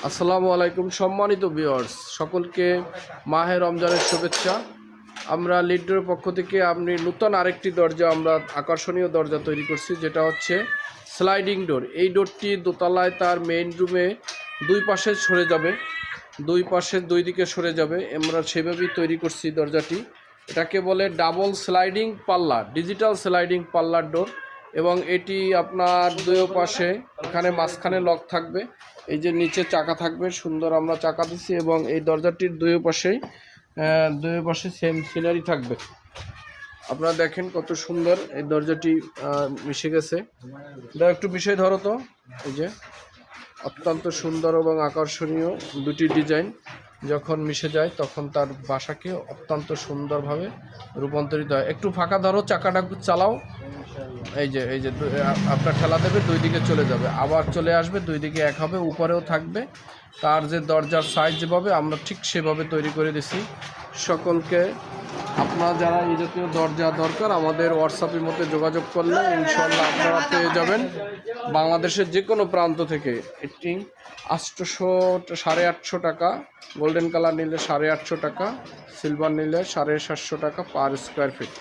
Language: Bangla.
আসসালামু আলাইকুম সম্মানিত ভিউয়ার্স, সকলকে মাহে রমজানের শুভেচ্ছা। আমরা লিডের পক্ষ থেকে আপনি নতুন আরেকটি দরজা, আমরা আকর্ষণীয় দরজা তৈরি করছি, যেটা হচ্ছে স্লাইডিং ডোর। এই ডোরটি দোতলায় তার মেইন রুমে দুই পাশে সরে যাবে, দুই দিকে সরে যাবে। আমরা সেভাবেই তৈরি করছি দরজাটি। এটাকে বলে ডাবল স্লাইডিং পাল্লা, ডিজিটাল স্লাইডিং পাল্লার ডোর। এবং এটি আপনার দুই পাশে, এখানে মাঝখানে লক থাকবে, এই যে নিচে চাকা থাকবে, সুন্দর আমরা চাকা দিচ্ছি। এবং এই দরজাটির দুই পাশে সেম সিনারি থাকবে। আপনারা দেখেন কত সুন্দর এই দরজাটি মিশে গেছে। এটা একটু বিষয় ধরো তো, এই যে অত্যন্ত সুন্দর এবং আকর্ষণীয় দুটি ডিজাইন যখন মিশে যায় তখন তার বাসাকে অত্যন্ত সুন্দরভাবে রূপান্তরিত হয়। একটু ফাঁকা ধরো, চাকাটা চালাও, এই যে আপনার ঠেলা দেবে, দুই দিকে চলে যাবে, আবার চলে আসবে, দুই দিকে এক হবে, উপরেও থাকবে। তার যে দরজার সাইজ যেভাবে আমরা ঠিক সেভাবে তৈরি করে দিছি। সকলকে আপনারা যারা এই জাতীয় দরজা দরকার আমাদের হোয়াটসঅ্যাপের মধ্যে যোগাযোগ করলে ইনশাল্লাহ আপনারা পেয়ে যাবেন বাংলাদেশের যে কোনো প্রান্ত থেকে। এটি 800 টাকা, গোল্ডেন কালার নিলে 850 টাকা, সিলভার নিলে 750 টাকা পার স্কোয়ার ফিট।